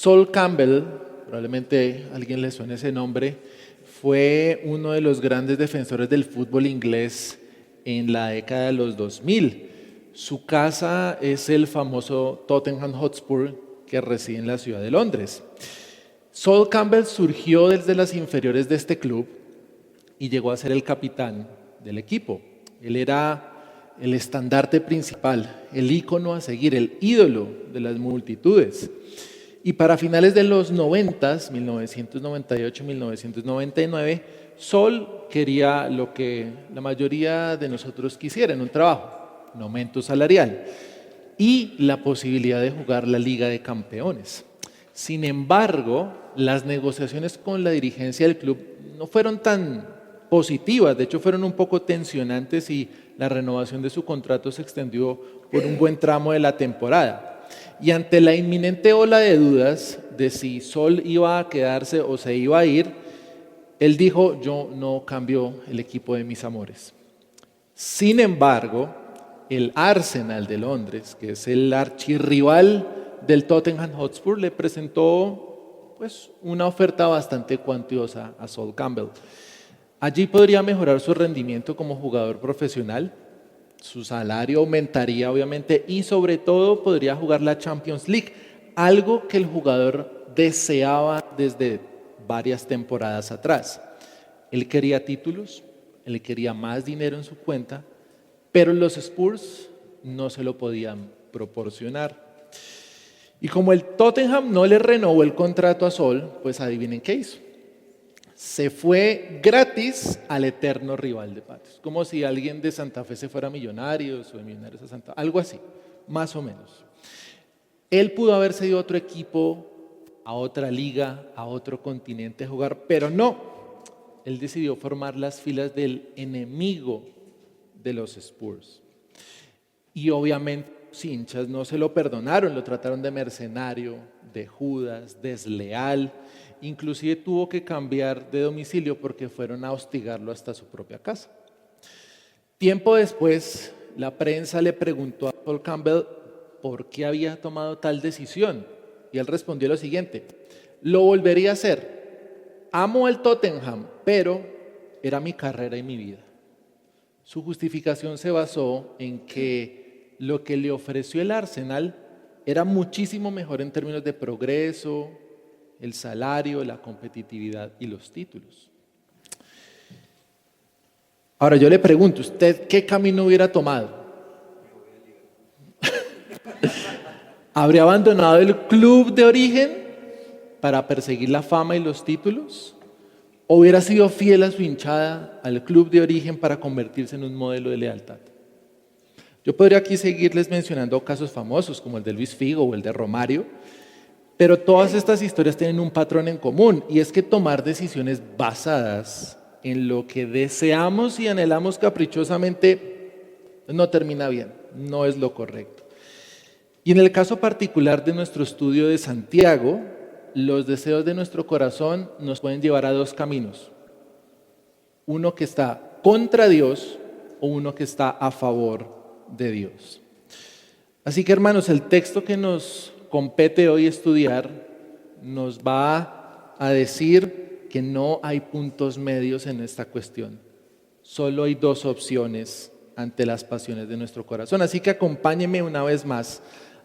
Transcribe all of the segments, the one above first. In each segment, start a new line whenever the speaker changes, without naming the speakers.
Sol Campbell, probablemente a alguien le suene ese nombre, fue uno de los grandes defensores del fútbol inglés en la década de los 2000. Su casa es el famoso Tottenham Hotspur, que reside en la ciudad de Londres. Sol Campbell surgió desde las inferiores de este club y llegó a ser el capitán del equipo. Él era el estandarte principal, el ícono a seguir, el ídolo de las multitudes. Y para finales de los 90, 1998, 1999, Sol quería lo que la mayoría de nosotros quisieran, un trabajo, un aumento salarial y la posibilidad de jugar la Liga de Campeones. Sin embargo, las negociaciones con la dirigencia del club no fueron tan positivas, de hecho fueron un poco tensionantes y la renovación de su contrato se extendió por un buen tramo de la temporada. Y ante la inminente ola de dudas de si Sol iba a quedarse o se iba a ir, él dijo: yo no cambio el equipo de mis amores. Sin embargo, el Arsenal de Londres, que es el archirrival del Tottenham Hotspur, le presentó una oferta bastante cuantiosa a Sol Campbell. Allí podría mejorar su rendimiento como jugador profesional, su salario aumentaría obviamente y sobre todo podría jugar la Champions League, algo que el jugador deseaba desde varias temporadas atrás. Él quería títulos, él quería más dinero en su cuenta, pero los Spurs no se lo podían proporcionar. Y como el Tottenham no le renovó el contrato a Sol, pues adivinen qué hizo. Se fue gratis al eterno rival de patios. Como si alguien de Santa Fe se fuera a Millonarios o de Millonarios a Santa Fe, algo así, más o menos. Él pudo haberse ido a otro equipo, a otra liga, a otro continente a jugar, pero no. Él decidió formar las filas del enemigo de los Spurs. Y obviamente los hinchas no se lo perdonaron, lo trataron de mercenario, de Judas, desleal. Inclusive tuvo que cambiar de domicilio porque fueron a hostigarlo hasta su propia casa. Tiempo después, la prensa le preguntó a Sol Campbell por qué había tomado tal decisión. Y él respondió lo siguiente: lo volvería a hacer. Amo el Tottenham, pero era mi carrera y mi vida. Su justificación se basó en que lo que le ofreció el Arsenal era muchísimo mejor en términos de progreso, el salario, la competitividad y los títulos. Ahora yo le pregunto, ¿usted qué camino hubiera tomado? ¿Habría abandonado el club de origen para perseguir la fama y los títulos? ¿O hubiera sido fiel a su hinchada, al club de origen, para convertirse en un modelo de lealtad? Yo podría aquí seguirles mencionando casos famosos como el de Luis Figo o el de Romario, pero todas estas historias tienen un patrón en común, y es que tomar decisiones basadas en lo que deseamos y anhelamos caprichosamente no termina bien, no es lo correcto. Y en el caso particular de nuestro estudio de Santiago, los deseos de nuestro corazón nos pueden llevar a dos caminos: uno que está contra Dios o uno que está a favor de Dios. Así que, hermanos, el texto que nos compete hoy estudiar nos va a decir que no hay puntos medios en esta cuestión. Solo hay dos opciones ante las pasiones de nuestro corazón. Así que acompáñenme una vez más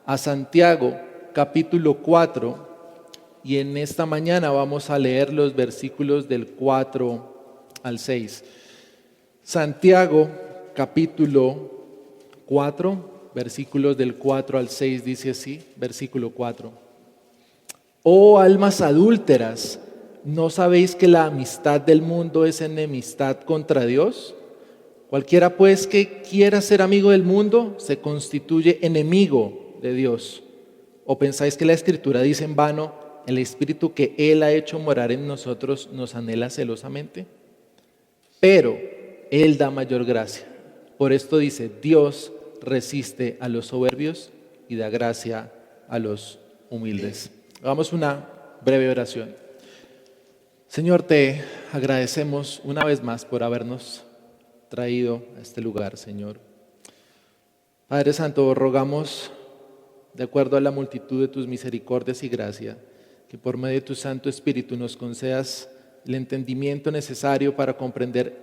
a Santiago capítulo 4 y en esta mañana vamos a leer los versículos del 4 al 6. Santiago capítulo 4, versículos del 4 al 6 dice así, versículo 4. Oh almas adúlteras, ¿no sabéis que la amistad del mundo es enemistad contra Dios? Cualquiera pues que quiera ser amigo del mundo se constituye enemigo de Dios. ¿O pensáis que la Escritura dice en vano: el Espíritu que Él ha hecho morar en nosotros nos anhela celosamente? Pero Él da mayor gracia. Por esto dice: Dios resiste a los soberbios y da gracia a los humildes. Hagamos una breve oración. Señor, te agradecemos una vez más por habernos traído a este lugar, Señor. Padre Santo, rogamos, de acuerdo a la multitud de tus misericordias y gracia, que por medio de tu Santo Espíritu nos concedas el entendimiento necesario para comprender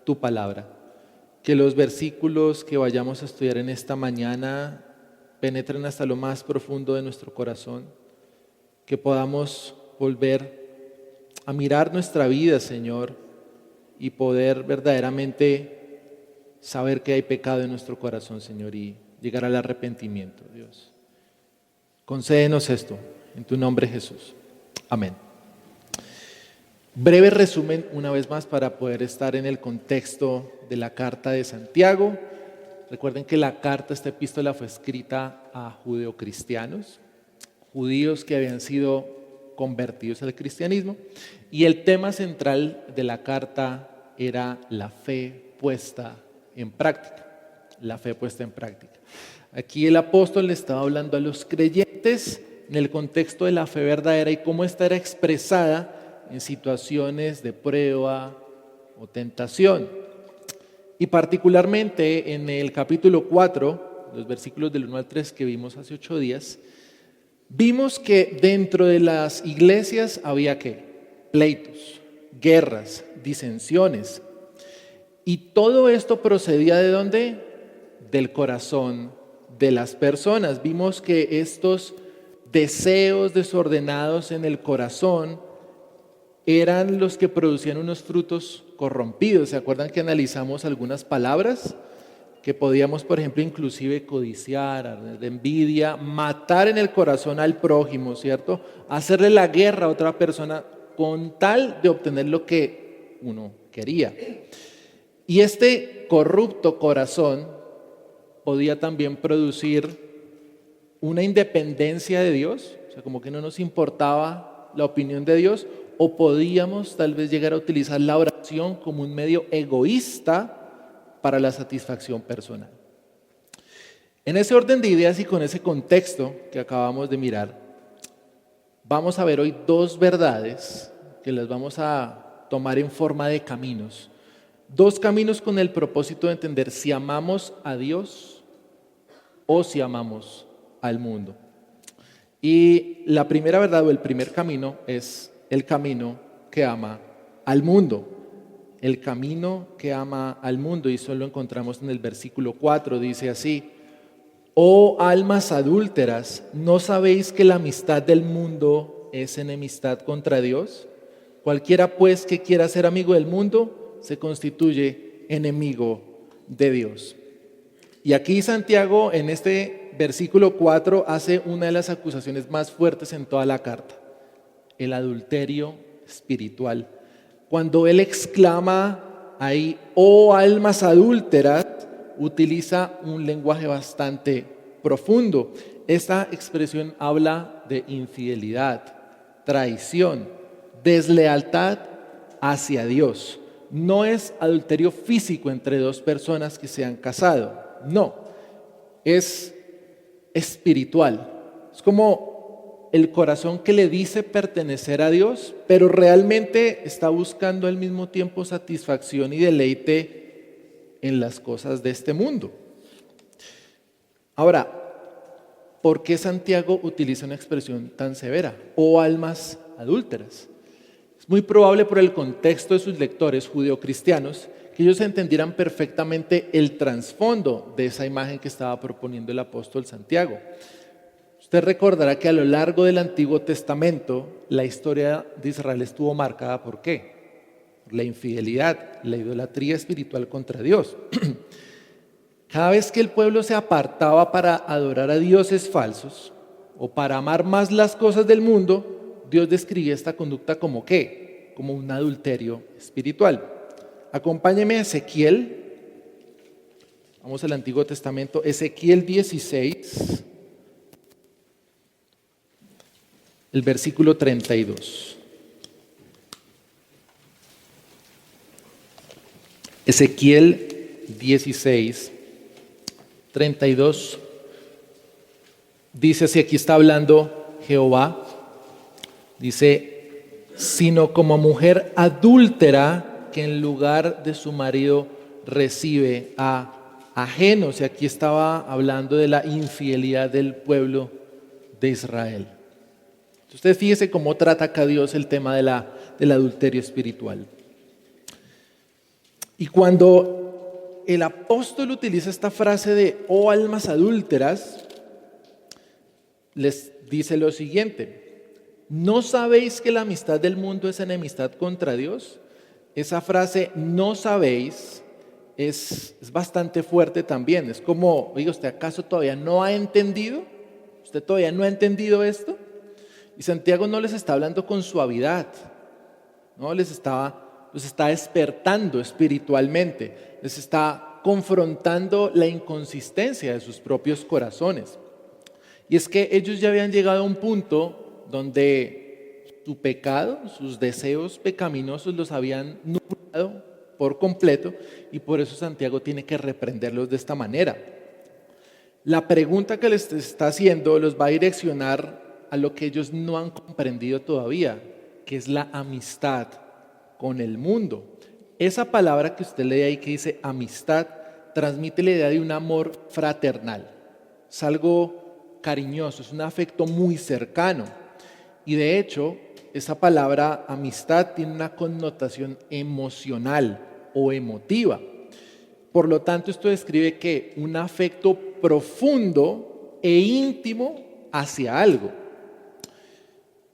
tu palabra. Que los versículos que vayamos a estudiar en esta mañana penetren hasta lo más profundo de nuestro corazón, que podamos volver a mirar nuestra vida, Señor, y poder verdaderamente saber que hay pecado en nuestro corazón, Señor, y llegar al arrepentimiento, Dios. Concédenos esto, en tu nombre, Jesús. Amén. Breve resumen, una vez más, para poder estar en el contexto de la carta de Santiago. Recuerden que la carta, esta epístola, fue escrita a judeocristianos, judíos que habían sido convertidos al cristianismo, y el tema central de la carta era la fe puesta en práctica. La fe puesta en práctica. Aquí el apóstol le estaba hablando a los creyentes en el contexto de la fe verdadera y cómo esta era expresada en situaciones de prueba o tentación. Y particularmente en el capítulo 4, los versículos del 1 al 3 que vimos hace 8 días, vimos que dentro de las iglesias había ¿qué? Pleitos, guerras, disensiones. Y todo esto procedía ¿de dónde? Del corazón de las personas. Vimos que estos deseos desordenados en el corazón eran los que producían unos frutos corrompidos. ¿Se acuerdan que analizamos algunas palabras? Que podíamos, por ejemplo, inclusive codiciar, de envidia, matar en el corazón al prójimo, ¿cierto? Hacerle la guerra a otra persona con tal de obtener lo que uno quería. Y este corrupto corazón podía también producir una independencia de Dios, o sea, como que no nos importaba la opinión de Dios, o podíamos tal vez llegar a utilizar la oración como un medio egoísta para la satisfacción personal. En ese orden de ideas y con ese contexto que acabamos de mirar, vamos a ver hoy dos verdades que las vamos a tomar en forma de caminos. Dos caminos con el propósito de entender si amamos a Dios o si amamos al mundo. Y la primera verdad o el primer camino es el camino que ama al mundo. El camino que ama al mundo, y eso lo encontramos en el versículo 4, dice así: oh almas adúlteras, ¿no sabéis que la amistad del mundo es enemistad contra Dios? Cualquiera pues que quiera ser amigo del mundo se constituye enemigo de Dios. Y aquí Santiago en este versículo 4 hace una de las acusaciones más fuertes en toda la carta: el adulterio espiritual. Cuando él exclama ahí, oh almas adúlteras, utiliza un lenguaje bastante profundo. Esta expresión habla de infidelidad, traición, deslealtad hacia Dios. No es adulterio físico entre dos personas que se han casado, no, es espiritual. Es como el corazón que le dice pertenecer a Dios, pero realmente está buscando al mismo tiempo satisfacción y deleite en las cosas de este mundo. Ahora, ¿por qué Santiago utiliza una expresión tan severa? O almas adúlteras. Es muy probable por el contexto de sus lectores judeocristianos que ellos entendieran perfectamente el trasfondo de esa imagen que estaba proponiendo el apóstol Santiago. Usted recordará que a lo largo del Antiguo Testamento la historia de Israel estuvo marcada ¿por qué? Por la infidelidad, la idolatría espiritual contra Dios. Cada vez que el pueblo se apartaba para adorar a dioses falsos o para amar más las cosas del mundo, Dios describía esta conducta como ¿qué? Como un adulterio espiritual. Acompáñeme a Ezequiel. Vamos al Antiguo Testamento, Ezequiel 16. El versículo 32. Ezequiel 16, 32. Dice así, aquí está hablando Jehová. Dice, sino como mujer adúltera que en lugar de su marido recibe a ajenos. Y aquí estaba hablando de la infidelidad del pueblo de Israel. Entonces fíjese cómo trata acá Dios el tema del adulterio espiritual. Y cuando el apóstol utiliza esta frase de "oh almas adúlteras", les dice lo siguiente: ¿no sabéis que la amistad del mundo es enemistad contra Dios? Esa frase "no sabéis" es bastante fuerte también. Es como, oiga, ¿usted acaso todavía no ha entendido? ¿Usted todavía no ha entendido esto? Y Santiago no les está hablando con suavidad, no los está despertando espiritualmente, les está confrontando la inconsistencia de sus propios corazones. Y es que ellos ya habían llegado a un punto donde su pecado, sus deseos pecaminosos los habían nublado por completo, y por eso Santiago tiene que reprenderlos de esta manera. La pregunta que les está haciendo los va a direccionar a lo que ellos no han comprendido todavía, que es la amistad con el mundo. Esa palabra que usted lee ahí que dice amistad, transmite la idea de un amor fraternal. Es algo cariñoso, es un afecto muy cercano. Y de hecho, esa palabra amistad tiene una connotación emocional o emotiva. Por lo tanto, esto describe que un afecto profundo e íntimo hacia algo.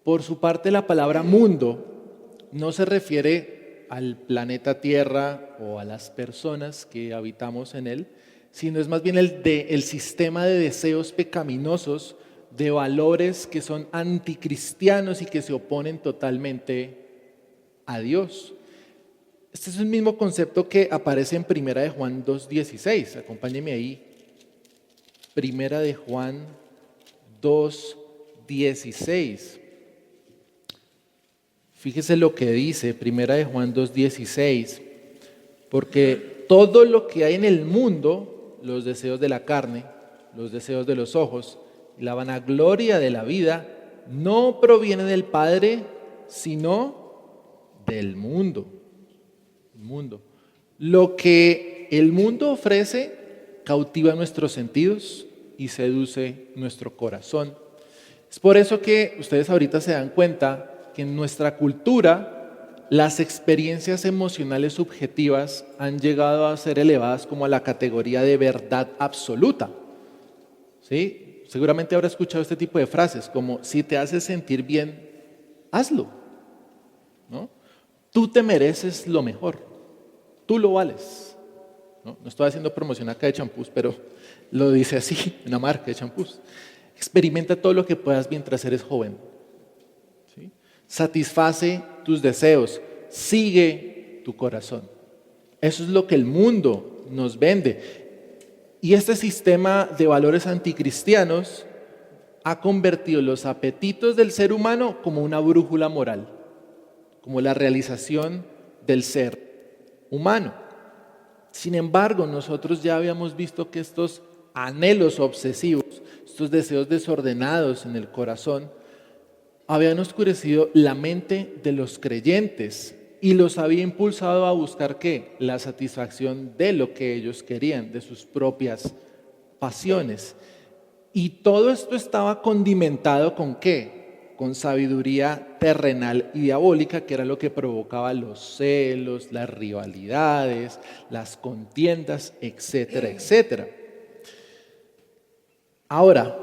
Por su parte, la palabra mundo no se refiere al planeta Tierra o a las personas que habitamos en él, sino es más bien el sistema de deseos pecaminosos, de valores que son anticristianos y que se oponen totalmente a Dios. Este es el mismo concepto que aparece en Primera de Juan 2:16. Acompáñeme ahí. Primera de Juan 2:16. Fíjese lo que dice Primera de Juan 2:16. Porque todo lo que hay en el mundo, los deseos de la carne, los deseos de los ojos y la vanagloria de la vida, no proviene del Padre, sino del mundo. Lo que el mundo ofrece cautiva nuestros sentidos y seduce nuestro corazón. Es por eso que ustedes ahorita se dan cuenta que en nuestra cultura las experiencias emocionales subjetivas han llegado a ser elevadas como a la categoría de verdad absoluta. ¿Sí? Seguramente habrá escuchado este tipo de frases como: si te hace sentir bien, hazlo, ¿no? Tú te mereces lo mejor, tú lo vales. No estoy haciendo promoción acá de champús, pero lo dice así, una marca de champús. Experimenta todo lo que puedas mientras eres joven. ¿Sí? Satisface tus deseos, sigue tu corazón. Eso es lo que el mundo nos vende. Y este sistema de valores anticristianos ha convertido los apetitos del ser humano como una brújula moral, como la realización del ser humano. Sin embargo, nosotros ya habíamos visto que estos anhelos obsesivos, estos deseos desordenados en el corazón, habían oscurecido la mente de los creyentes y los había impulsado a buscar ¿qué? La satisfacción de lo que ellos querían, de sus propias pasiones. Y todo esto estaba condimentado ¿con qué? Con sabiduría terrenal y diabólica, que era lo que provocaba los celos, las rivalidades, las contiendas, etcétera, etcétera. Ahora,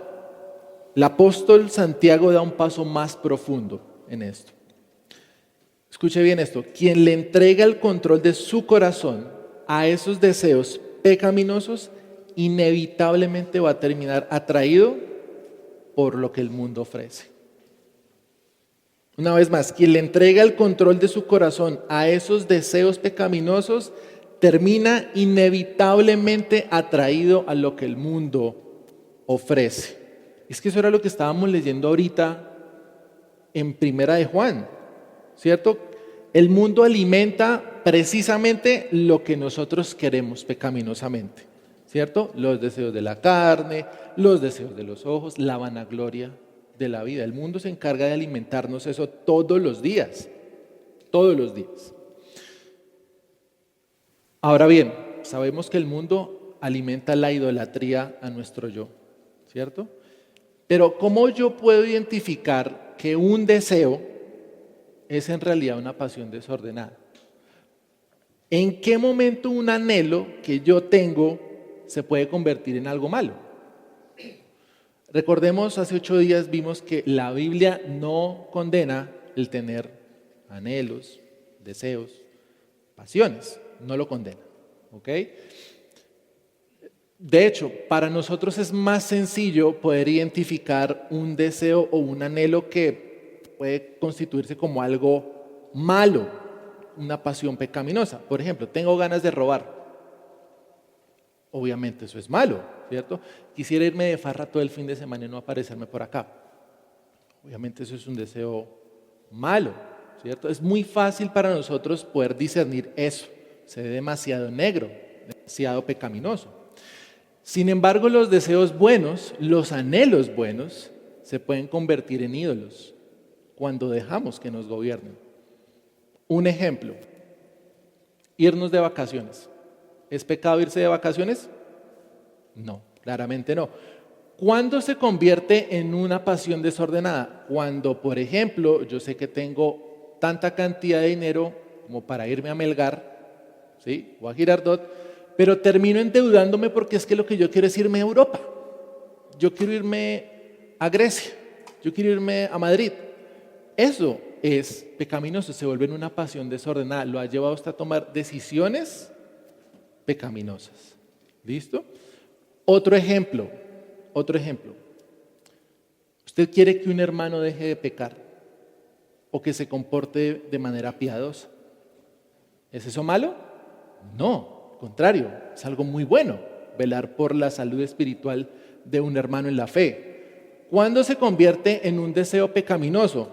el apóstol Santiago da un paso más profundo en esto. Escuche bien esto: quien le entrega el control de su corazón a esos deseos pecaminosos, inevitablemente va a terminar atraído por lo que el mundo ofrece. Una vez más, quien le entrega el control de su corazón a esos deseos pecaminosos, termina inevitablemente atraído a lo que el mundo ofrece. Es que eso era lo que estábamos leyendo ahorita en Primera de Juan, ¿cierto? El mundo alimenta precisamente lo que nosotros queremos pecaminosamente, ¿cierto? Los deseos de la carne, los deseos de los ojos, la vanagloria de la vida. El mundo se encarga de alimentarnos eso todos los días, todos los días. Ahora bien, sabemos que el mundo alimenta la idolatría a nuestro yo, ¿cierto? Pero ¿cómo yo puedo identificar que un deseo es en realidad una pasión desordenada. ¿En qué momento un anhelo que yo tengo se puede convertir en algo malo? Recordemos, hace 8 días vimos que la Biblia no condena el tener anhelos, deseos, pasiones. No lo condena, ¿ok? De hecho, para nosotros es más sencillo poder identificar un deseo o un anhelo que puede constituirse como algo malo, una pasión pecaminosa. Por ejemplo, tengo ganas de robar. Obviamente eso es malo, ¿cierto? Quisiera irme de farra todo el fin de semana y no aparecerme por acá. Obviamente eso es un deseo malo, ¿cierto? Es muy fácil para nosotros poder discernir eso. Se ve demasiado negro, demasiado pecaminoso. Sin embargo, los deseos buenos, los anhelos buenos, se pueden convertir en ídolos cuando dejamos que nos gobiernen. Un ejemplo, irnos de vacaciones. ¿Es pecado irse de vacaciones? No, claramente no. ¿Cuándo se convierte en una pasión desordenada? Cuando, por ejemplo, yo sé que tengo tanta cantidad de dinero como para irme a Melgar, ¿sí? O a Girardot, pero termino endeudándome porque es que lo que yo quiero es irme a Europa. Yo quiero irme a Grecia, yo quiero irme a Madrid. Eso es pecaminoso, se vuelve en una pasión desordenada. Lo ha llevado hasta a tomar decisiones pecaminosas. ¿Listo? Otro ejemplo. ¿Usted quiere que un hermano deje de pecar o que se comporte de manera piadosa? ¿Es eso malo? No, al contrario, es algo muy bueno velar por la salud espiritual de un hermano en la fe. ¿Cuándo se convierte en un deseo pecaminoso?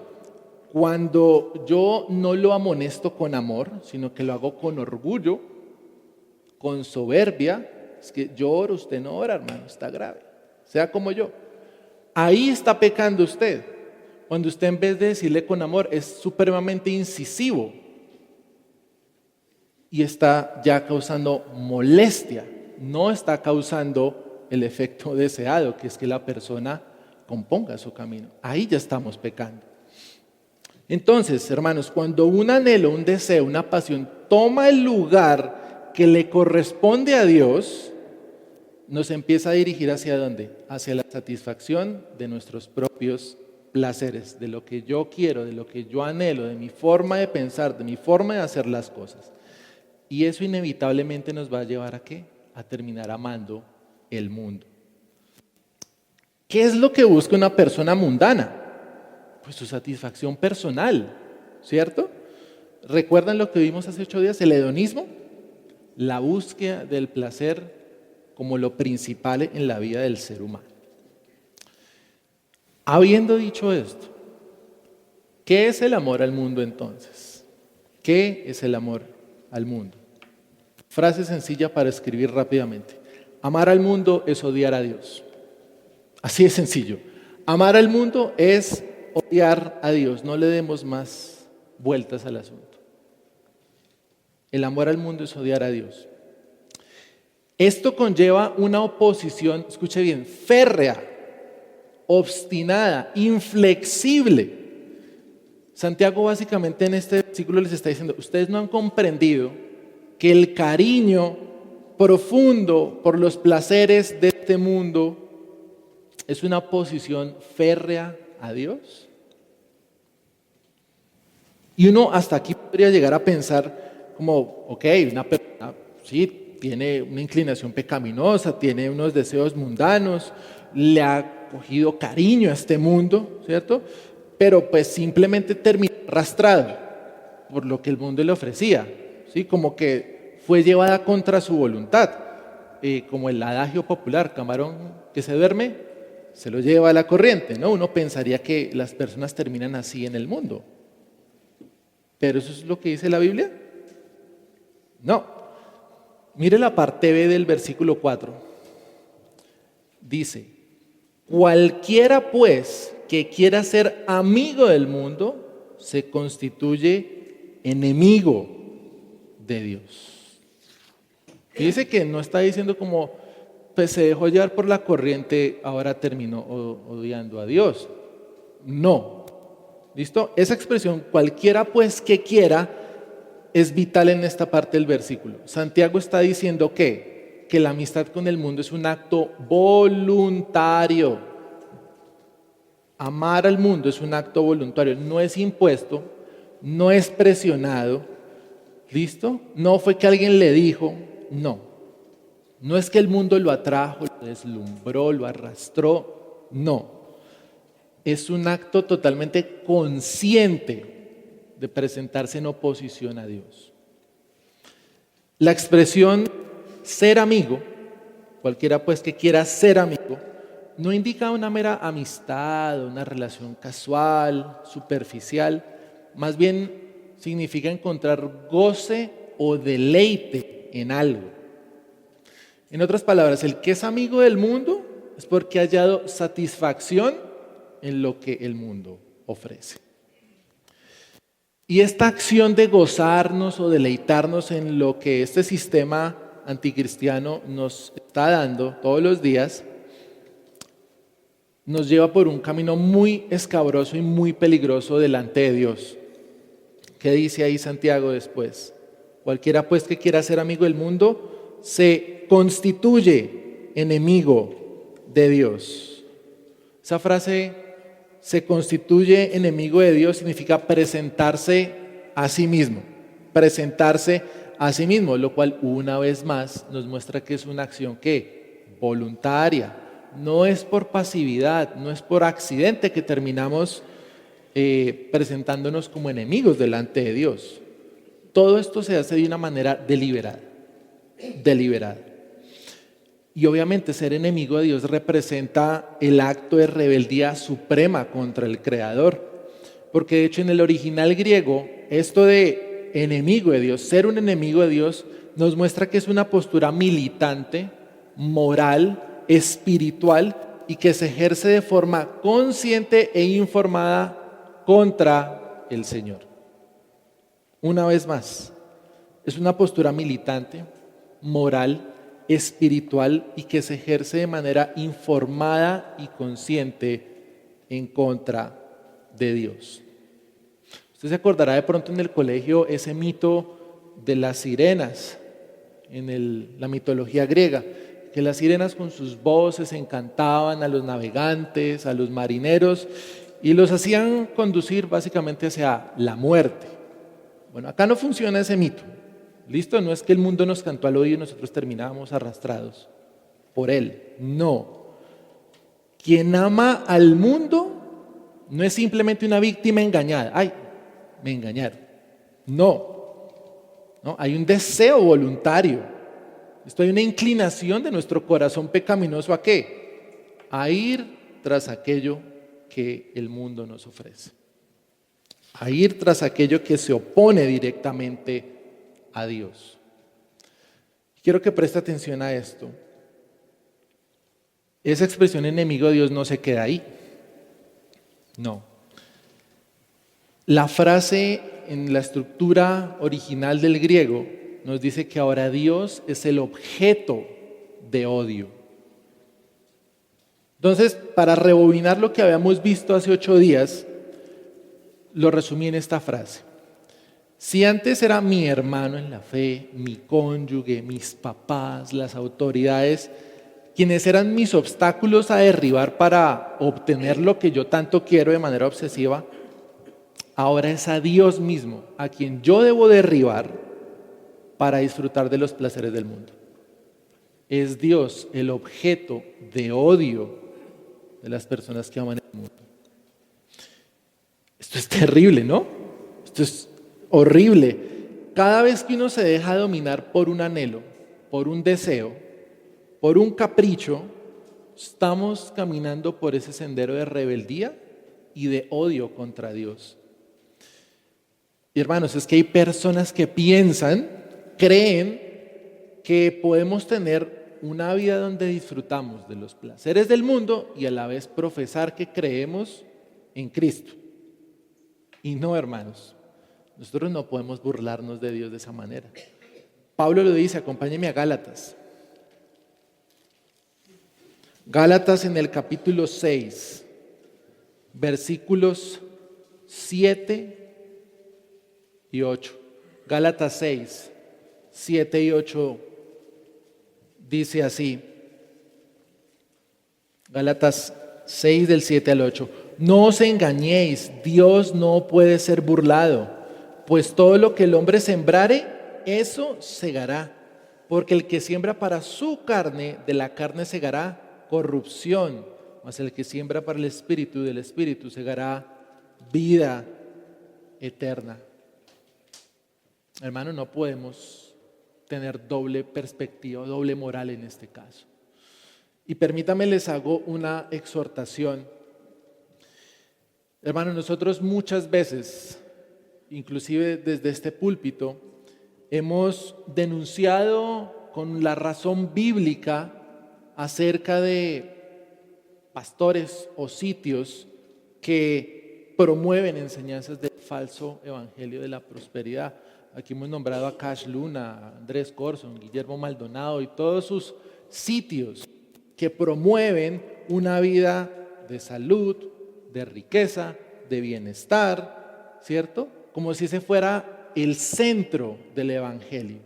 Cuando yo no lo amonesto con amor, sino que lo hago con orgullo, con soberbia. Es que yo oro, usted no ora, hermano, está grave. Sea como yo. Ahí está pecando usted. Cuando usted en vez de decirle con amor es supremamente incisivo y está ya causando molestia, no está causando el efecto deseado, que es que la persona componga su camino. Ahí ya estamos pecando. Entonces, hermanos, cuando un anhelo, un deseo, una pasión toma el lugar que le corresponde a Dios, nos empieza a dirigir ¿hacia dónde? Hacia la satisfacción de nuestros propios placeres, de lo que yo quiero, de lo que yo anhelo, de mi forma de pensar, de mi forma de hacer las cosas. Y eso inevitablemente nos va a llevar ¿a qué? A terminar amando el mundo. ¿Qué es lo que busca una persona mundana? Pues su satisfacción personal, ¿cierto? ¿Recuerdan lo que vimos hace 8 días? El hedonismo, la búsqueda del placer como lo principal en la vida del ser humano. Habiendo dicho esto, ¿qué es el amor al mundo entonces? ¿Qué es el amor al mundo? Frase sencilla para escribir rápidamente. Amar al mundo es odiar a Dios. Así de sencillo. Amar al mundo es odiar a Dios. No le demos más vueltas al asunto. El amor al mundo es odiar a Dios. Esto conlleva una oposición, escuche bien, férrea, obstinada, inflexible. Santiago básicamente en este versículo les está diciendo, ustedes no han comprendido que el cariño profundo por los placeres de este mundo es una oposición férrea a Dios. Y uno hasta aquí podría llegar a pensar como, ok, una persona, sí, tiene una inclinación pecaminosa, tiene unos deseos mundanos, le ha cogido cariño a este mundo, ¿cierto? Pero pues simplemente terminó arrastrado por lo que el mundo le ofrecía, ¿sí? Como que fue llevada contra su voluntad, como el adagio popular, camarón que se duerme, se lo lleva a la corriente, ¿no? Uno pensaría que las personas terminan así en el mundo. ¿Pero eso es lo que dice la Biblia? No. Mire la parte B del versículo 4. Dice, cualquiera pues que quiera ser amigo del mundo, se constituye enemigo de Dios. Y dice que no está diciendo como, pues se dejó llevar por la corriente, ahora terminó odiando a Dios. No. ¿Listo? Esa expresión, cualquiera pues que quiera, es vital en esta parte del versículo. Santiago está diciendo que la amistad con el mundo es un acto voluntario. Amar al mundo es un acto voluntario, no es impuesto, no es presionado. ¿Listo? No fue que alguien le dijo, no. No es que el mundo lo atrajo, lo deslumbró, lo arrastró, no. Es un acto totalmente consciente de presentarse en oposición a Dios. La expresión ser amigo, cualquiera pues que quiera ser amigo, no indica una mera amistad, una relación casual, superficial, más bien significa encontrar goce o deleite en algo. En otras palabras, el que es amigo del mundo es porque ha hallado satisfacción en lo que el mundo ofrece. Y esta acción de gozarnos o deleitarnos en lo que este sistema anticristiano nos está dando todos los días, nos lleva por un camino muy escabroso y muy peligroso delante de Dios. ¿Qué dice ahí Santiago después? Cualquiera pues que quiera ser amigo del mundo se constituye enemigo de Dios. Esa frase, se constituye enemigo de Dios, significa presentarse a sí mismo. Presentarse a sí mismo, lo cual una vez más nos muestra que es una acción que voluntaria. No es por pasividad, no es por accidente que terminamos presentándonos como enemigos delante de Dios. Todo esto se hace de una manera deliberada. Y obviamente ser enemigo de Dios representa el acto de rebeldía suprema contra el Creador. Porque de hecho en el original griego, esto de enemigo de Dios, ser un enemigo de Dios, nos muestra que es una postura militante, moral, espiritual y que se ejerce de forma consciente e informada contra el Señor. Una vez más, es una postura militante, moral, espiritual y que se ejerce de manera informada y consciente en contra de Dios. Usted se acordará de pronto en el colegio ese mito de las sirenas, en la mitología griega, que las sirenas con sus voces encantaban a los navegantes, a los marineros y los hacían conducir básicamente hacia la muerte. Bueno, acá no funciona ese mito. ¿Listo? No es que el mundo nos cantó al oído y nosotros terminábamos arrastrados por él. No. Quien ama al mundo no es simplemente una víctima engañada. Ay, me engañaron. No. Hay un deseo voluntario. Esto hay una inclinación de nuestro corazón pecaminoso ¿a qué? A ir tras aquello que el mundo nos ofrece. A ir tras aquello que se opone directamente a Dios. Quiero que preste atención a esto. Esa expresión enemigo de Dios no se queda ahí. No. La frase en la estructura original del griego nos dice que ahora Dios es el objeto de odio. Entonces, para rebobinar lo que habíamos visto hace 8 días, lo resumí en esta frase. Si antes era mi hermano en la fe, mi cónyuge, mis papás, las autoridades, quienes eran mis obstáculos a derribar para obtener lo que yo tanto quiero de manera obsesiva, ahora es a Dios mismo a quien yo debo derribar para disfrutar de los placeres del mundo. Es Dios el objeto de odio de las personas que aman el mundo. Esto es terrible, ¿no? Esto es horrible. Cada vez que uno se deja dominar por un anhelo, por un deseo, por un capricho, estamos caminando por ese sendero de rebeldía y de odio contra Dios. Y hermanos, es que hay personas que creen que podemos tener una vida donde disfrutamos de los placeres del mundo y a la vez profesar que creemos en Cristo. Y no, hermanos, nosotros no podemos burlarnos de Dios de esa manera. Pablo lo dice, acompáñeme a Gálatas. Gálatas en el capítulo 6, versículos 7 y 8. Gálatas 6, 7 y 8 dice así. Gálatas 6 del 7 al 8. No os engañéis, Dios no puede ser burlado, pues todo lo que el hombre sembrare, eso segará. Porque el que siembra para su carne, de la carne segará corrupción, mas el que siembra para el Espíritu, del Espíritu segará vida eterna. Hermano, no podemos tener doble perspectiva, doble moral en este caso. Y permítame, les hago una exhortación. Hermano, nosotros muchas veces, inclusive desde este púlpito, hemos denunciado con la razón bíblica acerca de pastores o sitios que promueven enseñanzas del falso evangelio de la prosperidad. Aquí hemos nombrado a Cash Luna, a Andrés Corson, Guillermo Maldonado y todos sus sitios que promueven una vida de salud, de riqueza, de bienestar, ¿cierto? Como si ese fuera el centro del evangelio.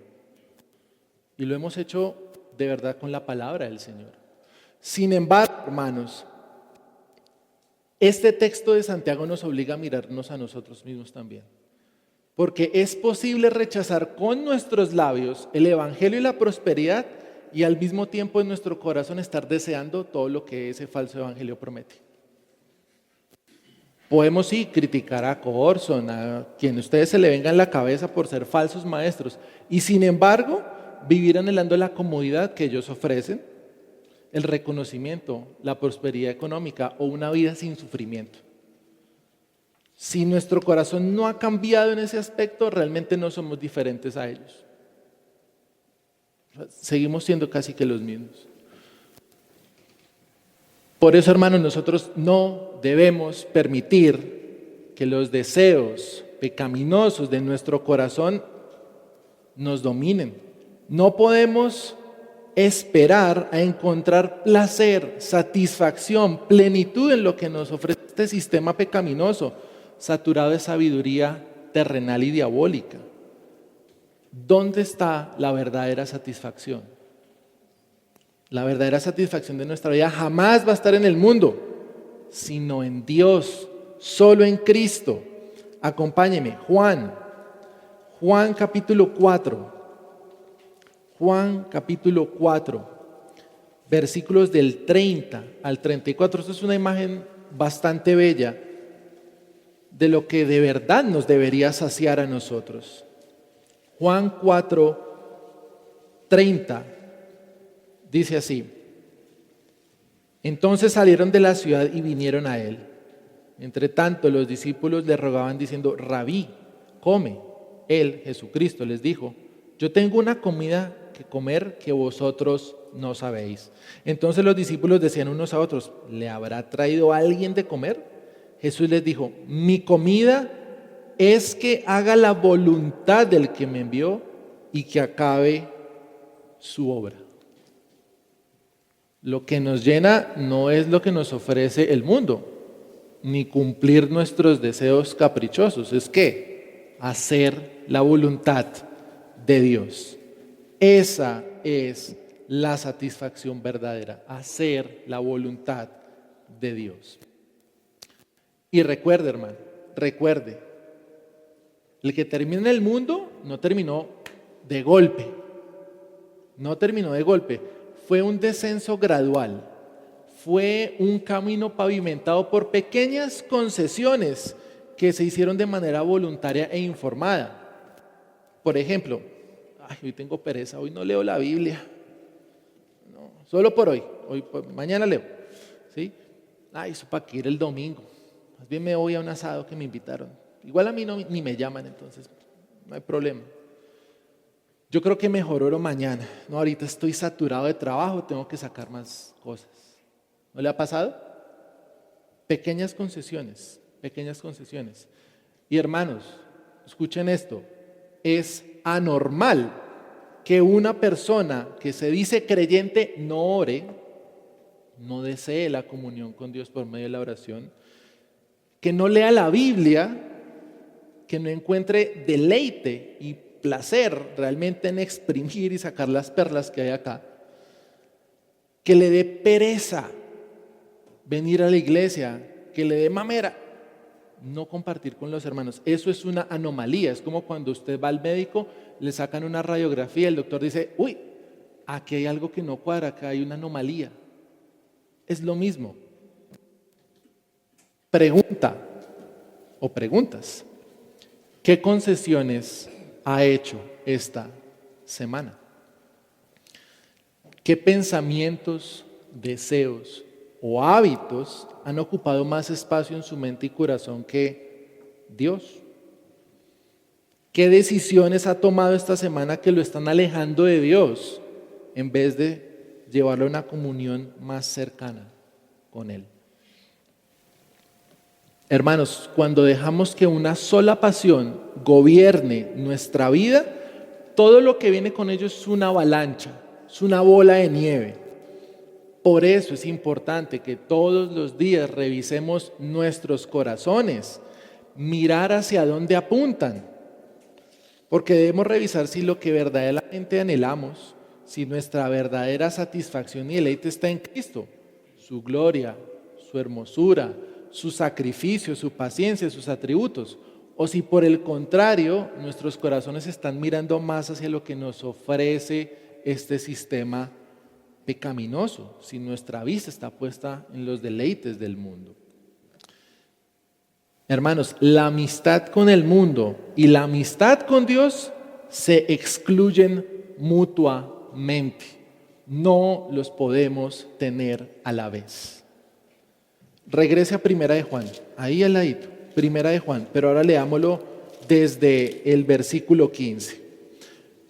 Y lo hemos hecho de verdad con la palabra del Señor. Sin embargo, hermanos, este texto de Santiago nos obliga a mirarnos a nosotros mismos también. Porque es posible rechazar con nuestros labios el evangelio y la prosperidad y al mismo tiempo en nuestro corazón estar deseando todo lo que ese falso evangelio promete. Podemos sí criticar a Corson, a quien ustedes se le venga en la cabeza por ser falsos maestros, y sin embargo vivir anhelando la comodidad que ellos ofrecen, el reconocimiento, la prosperidad económica o una vida sin sufrimiento. Si nuestro corazón no ha cambiado en ese aspecto, realmente no somos diferentes a ellos. Seguimos siendo casi que los mismos. Por eso, hermanos, nosotros no debemos permitir que los deseos pecaminosos de nuestro corazón nos dominen. No podemos esperar a encontrar placer, satisfacción, plenitud en lo que nos ofrece este sistema pecaminoso, saturado de sabiduría terrenal y diabólica. ¿Dónde está la verdadera satisfacción? La verdadera satisfacción de nuestra vida jamás va a estar en el mundo, sino en Dios, solo en Cristo. Acompáñeme, Juan capítulo 4. Juan capítulo 4, versículos del 30 al 34. Esto es una imagen bastante bella de lo que de verdad nos debería saciar a nosotros. Juan 4, 30 dice así: entonces salieron de la ciudad y vinieron a él. Entre tanto, los discípulos le rogaban diciendo: Rabí, come. Él, Jesucristo, les dijo: yo tengo una comida que comer que vosotros no sabéis. Entonces los discípulos decían unos a otros: ¿le habrá traído alguien de comer? Jesús les dijo: mi comida es que haga la voluntad del que me envió y que acabe su obra. Lo que nos llena no es lo que nos ofrece el mundo, ni cumplir nuestros deseos caprichosos, es que hacer la voluntad de Dios. Esa es la satisfacción verdadera, hacer la voluntad de Dios. Y recuerde, hermano, recuerde, el que termina en el mundo no terminó de golpe, fue un descenso gradual, fue un camino pavimentado por pequeñas concesiones que se hicieron de manera voluntaria e informada. Por ejemplo, hoy tengo pereza, hoy no leo la Biblia, no, solo por hoy, mañana leo, ¿sí? Eso para que ir el domingo, más bien me voy a un asado que me invitaron, igual a mí ni me llaman, entonces no hay problema. Yo creo que mejor oro mañana, no, ahorita estoy saturado de trabajo, tengo que sacar más cosas. ¿No le ha pasado? Pequeñas concesiones. Y hermanos, escuchen esto, es anormal que una persona que se dice creyente no ore, no desee la comunión con Dios por medio de la oración, que no lea la Biblia, que no encuentre deleite y placer realmente en exprimir y sacar las perlas que hay acá, que le dé pereza venir a la iglesia, que le dé mamera no compartir con los hermanos. Eso es una anomalía. Es como cuando usted va al médico, le sacan una radiografía, el doctor dice, uy, aquí hay algo que no cuadra, acá hay una anomalía. Es lo mismo. Pregunta o preguntas: ¿qué concesiones ha hecho esta semana? ¿Qué pensamientos, deseos o hábitos han ocupado más espacio en su mente y corazón que Dios? ¿Qué decisiones ha tomado esta semana que lo están alejando de Dios en vez de llevarlo a una comunión más cercana con Él? Hermanos, cuando dejamos que una sola pasión gobierne nuestra vida, todo lo que viene con ello es una avalancha, es una bola de nieve. Por eso es importante que todos los días revisemos nuestros corazones, mirar hacia dónde apuntan, porque debemos revisar si lo que verdaderamente anhelamos, si nuestra verdadera satisfacción y deleite está en Cristo, su gloria, su hermosura, su sacrificio, su paciencia, sus atributos, o si por el contrario nuestros corazones están mirando más hacia lo que nos ofrece este sistema pecaminoso, si nuestra vista está puesta en los deleites del mundo. Hermanos, la amistad con el mundo y la amistad con Dios se excluyen mutuamente. No los podemos tener a la vez. Regrese a Primera de Juan, ahí al ladito, Primera de Juan, pero ahora leámoslo desde el versículo 15.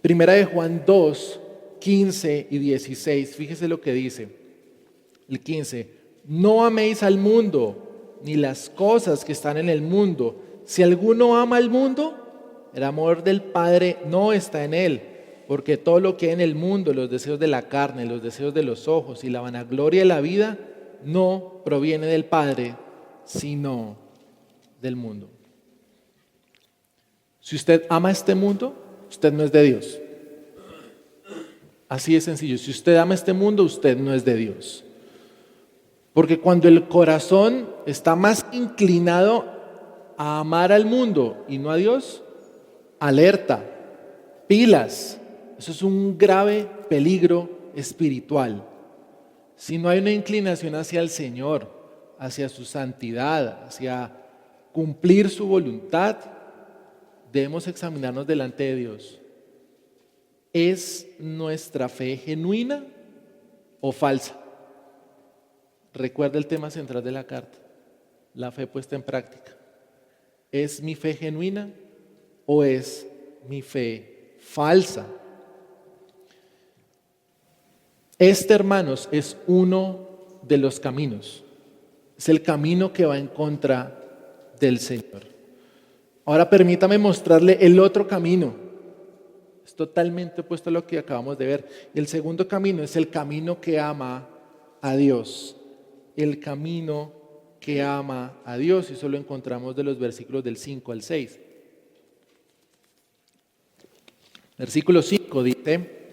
Primera de Juan 2, 15 y 16, fíjese lo que dice. El 15, no améis al mundo, ni las cosas que están en el mundo. Si alguno ama al mundo, el amor del Padre no está en él, porque todo lo que hay en el mundo, los deseos de la carne, los deseos de los ojos y la vanagloria de la vida, no proviene del Padre, sino del mundo. Si usted ama este mundo, usted no es de Dios. Así de sencillo. Si usted ama este mundo, usted no es de Dios. Porque cuando el corazón está más inclinado a amar al mundo y no a Dios, alerta, pilas. Eso es un grave peligro espiritual. Si no hay una inclinación hacia el Señor, hacia su santidad, hacia cumplir su voluntad, debemos examinarnos delante de Dios. ¿Es nuestra fe genuina o falsa? Recuerda el tema central de la carta, la fe puesta en práctica. ¿Es mi fe genuina o es mi fe falsa? Este, hermanos, es uno de los caminos. Es el camino que va en contra del Señor. Ahora permítame mostrarle el otro camino. Es totalmente opuesto a lo que acabamos de ver. El segundo camino es el camino que ama a Dios. El camino que ama a Dios. Y eso lo encontramos de los versículos del 5 al 6. Versículo 5 dice: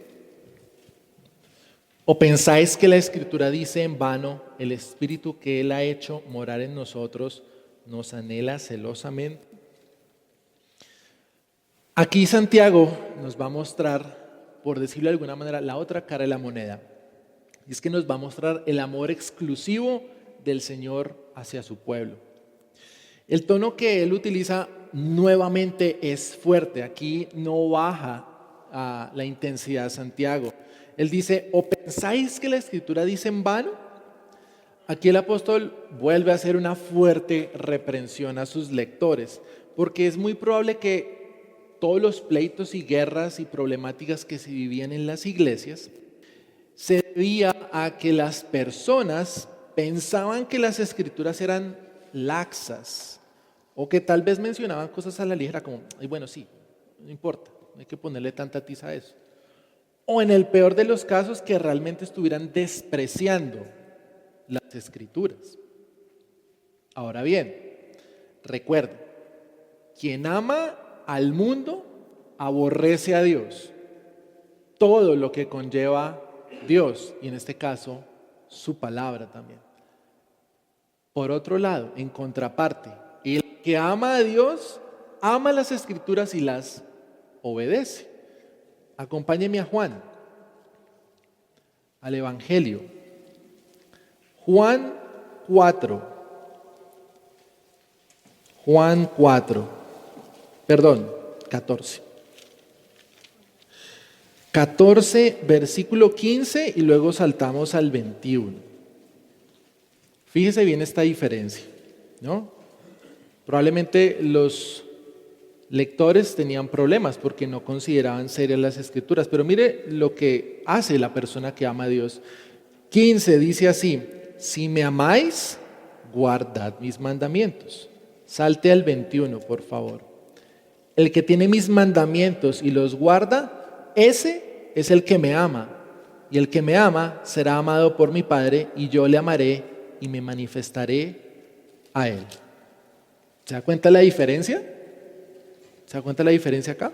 ¿o pensáis que la Escritura dice en vano, el Espíritu que Él ha hecho morar en nosotros nos anhela celosamente? Aquí Santiago nos va a mostrar, por decirlo de alguna manera, la otra cara de la moneda. Y es que nos va a mostrar el amor exclusivo del Señor hacia su pueblo. El tono que él utiliza nuevamente es fuerte. Aquí no baja a la intensidad Santiago. Él dice: ¿o pensáis que la Escritura dice en vano? Aquí el apóstol vuelve a hacer una fuerte reprensión a sus lectores, porque es muy probable que todos los pleitos y guerras y problemáticas que se vivían en las iglesias se debía a que las personas pensaban que las Escrituras eran laxas, o que tal vez mencionaban cosas a la ligera como, ay, bueno, sí, no importa, no hay que ponerle tanta tiza a eso. O en el peor de los casos, que realmente estuvieran despreciando las Escrituras. Ahora bien, Recuerda, quien ama al mundo aborrece a Dios. Todo lo que conlleva Dios, y en este caso, su palabra también. Por otro lado, en contraparte, el que ama a Dios, ama las Escrituras y las obedece. Acompáñeme a Juan, al Evangelio. Juan 4. Juan 4. Perdón, 14. 14, versículo 15 y luego saltamos al 21. Fíjese bien esta diferencia, ¿no? Probablemente los lectores tenían problemas porque no consideraban serias las Escrituras, pero mire lo que hace la persona que ama a Dios. 15 dice así: si me amáis, guardad mis mandamientos. Salte al 21, por favor. El que tiene mis mandamientos y los guarda, ese es el que me ama, y el que me ama será amado por mi Padre, y yo le amaré y me manifestaré a él. ¿Se da cuenta la diferencia? ¿Se da cuenta la diferencia acá?